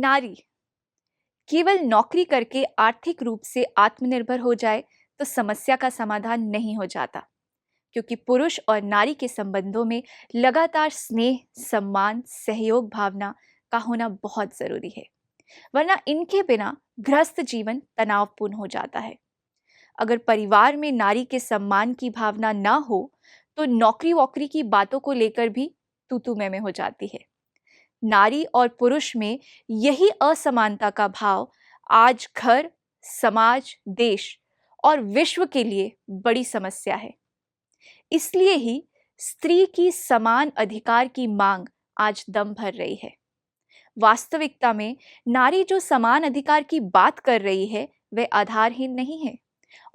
नारी केवल नौकरी करके आर्थिक रूप से आत्मनिर्भर हो जाए तो समस्या का समाधान नहीं हो जाता, क्योंकि पुरुष और नारी के संबंधों में लगातार स्नेह, सम्मान, सहयोग भावना का होना बहुत जरूरी है, वरना इनके बिना गृहस्थ जीवन तनावपूर्ण हो जाता है। अगर परिवार में नारी के सम्मान की भावना ना हो तो नौकरी वोकरी की बातों को लेकर भी तू तू मैं हो जाती है। नारी और पुरुष में यही असमानता का भाव आज घर, समाज, देश और विश्व के लिए बड़ी समस्या है। इसलिए ही स्त्री की समान अधिकार की मांग आज दम भर रही है। वास्तविकता में नारी जो समान अधिकार की बात कर रही है वह आधारहीन नहीं है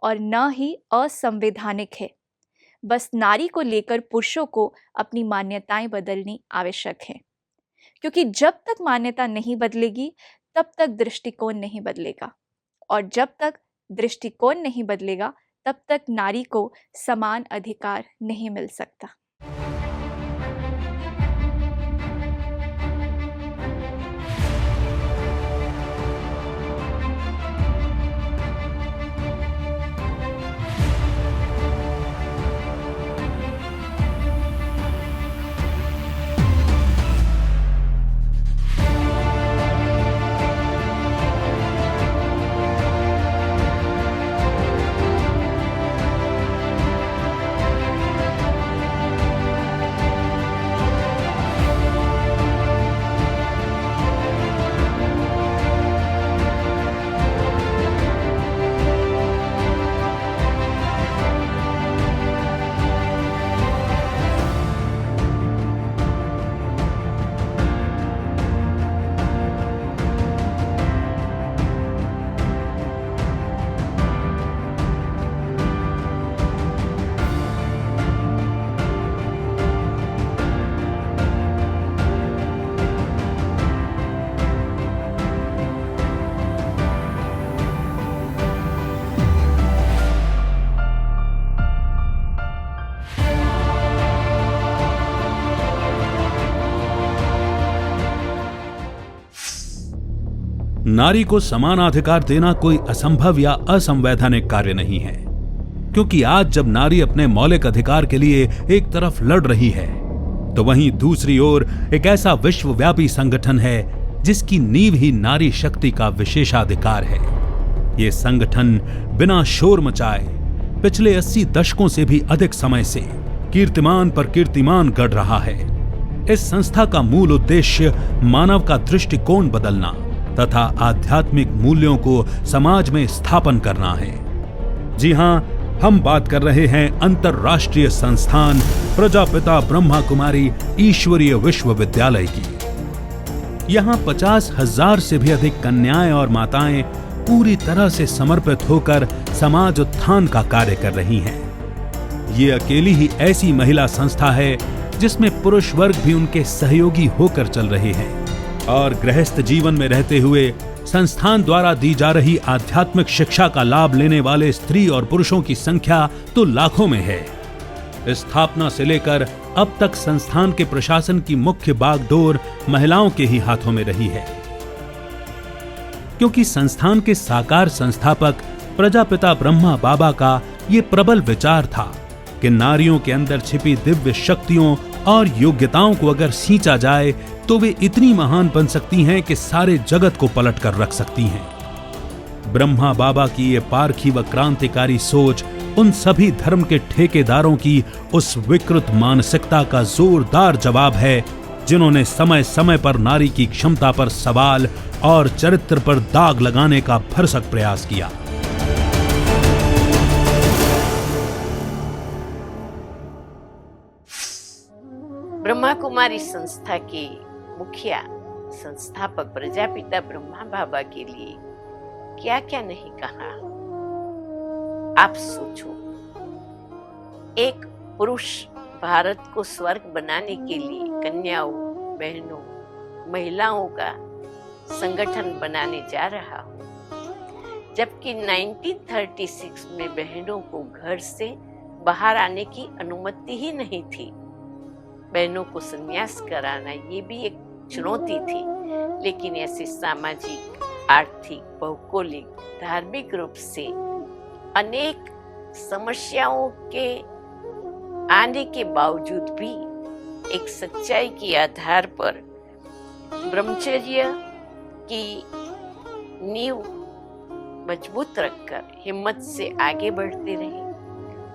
और न ही असंवैधानिक है। बस नारी को लेकर पुरुषों को अपनी मान्यताएं बदलनी आवश्यक है, क्योंकि जब तक मान्यता नहीं बदलेगी तब तक दृष्टिकोण नहीं बदलेगा, और जब तक दृष्टिकोण नहीं बदलेगा तब तक नारी को समान अधिकार नहीं मिल सकता। नारी को समानाधिकार देना कोई असंभव या असंवैधानिक कार्य नहीं है, क्योंकि आज जब नारी अपने मौलिक अधिकार के लिए एक तरफ लड़ रही है तो वहीं दूसरी ओर एक ऐसा विश्वव्यापी संगठन है जिसकी नींव ही नारी शक्ति का विशेषाधिकार है। ये संगठन बिना शोर मचाए पिछले 80 दशकों से भी अधिक समय से कीर्तिमान पर कीर्तिमान गढ़ रहा है। इस संस्था का मूल उद्देश्य मानव का दृष्टिकोण बदलना तथा आध्यात्मिक मूल्यों को समाज में स्थापन करना है। जी हां, हम बात कर रहे हैं अंतरराष्ट्रीय संस्थान प्रजापिता ब्रह्मा कुमारी ईश्वरीय विश्वविद्यालय की। यहां 50,000 से भी अधिक कन्याएं और माताएं पूरी तरह से समर्पित होकर समाज उत्थान का कार्य कर रही हैं। ये अकेली ही ऐसी महिला संस्था है जिसमें पुरुष वर्ग भी उनके सहयोगी होकर चल रहे हैं, और गृहस्थ जीवन में रहते हुए संस्थान द्वारा दी जा रही आध्यात्मिक शिक्षा का लाभ लेने वाले स्त्री और पुरुषों की संख्या तो लाखों में है। स्थापना से लेकर अब तक संस्थान के प्रशासन की मुख्य बागडोर महिलाओं के ही हाथों में रही है, क्योंकि संस्थान के साकार संस्थापक प्रजापिता ब्रह्मा बाबा का ये प्रबल विचार था कि नारियों के अंदर छिपी दिव्य शक्तियों और योग्यताओं को अगर सींचा जाए तो वे इतनी महान बन सकती हैं कि सारे जगत को पलट कर रख सकती हैं। ब्रह्मा बाबा की ये पारखी व क्रांतिकारी सोच उन सभी धर्म के ठेकेदारों की उस विकृत मानसिकता का जोरदार जवाब है जिन्होंने समय समय पर नारी की क्षमता पर सवाल और चरित्र पर दाग लगाने का भरसक प्रयास किया। ब्रह्मा कुमारी संस्था के मुखिया संस्थापक प्रजापिता ब्रह्मा बाबा के लिए क्या क्या नहीं कहा। आप सोचो, एक पुरुष भारत को स्वर्ग बनाने के लिए कन्याओं, बहनों, महिलाओं का संगठन बनाने जा रहा हो, जबकि 1936 में बहनों को घर से बाहर आने की अनुमति ही नहीं थी। बहनों को संन्यास कराना ये भी एक चुनौती थी लेकिन ऐसे सामाजिक, आर्थिक, भौगोलिक, धार्मिक रूप से अनेक समस्याओं के आने के बावजूद भी एक सच्चाई के आधार पर ब्रह्मचर्य की नींव मजबूत रखकर हिम्मत से आगे बढ़ते रहे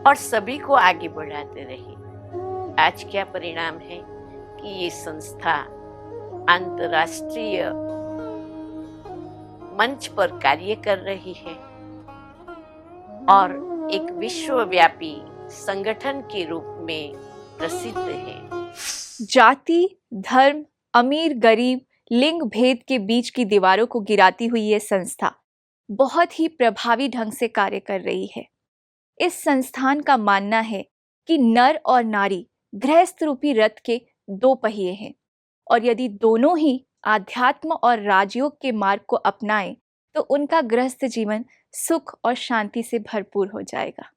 और सभी को आगे बढ़ाते रहे। आज क्या परिणाम है कि ये संस्था अंतर्राष्ट्रीय मंच पर कार्य कर रही है और एक विश्वव्यापी संगठन के रूप में प्रसिद्ध है। जाति, धर्म, अमीर गरीब, लिंग भेद के बीच की दीवारों को गिराती हुई ये संस्था बहुत ही प्रभावी ढंग से कार्य कर रही है। इस संस्थान का मानना है कि नर और नारी गृहस्थ रूपी रथ के दो पहिए हैं और यदि दोनों ही आध्यात्म और राजयोग के मार्ग को अपनाएं तो उनका गृहस्थ जीवन सुख और शांति से भरपूर हो जाएगा।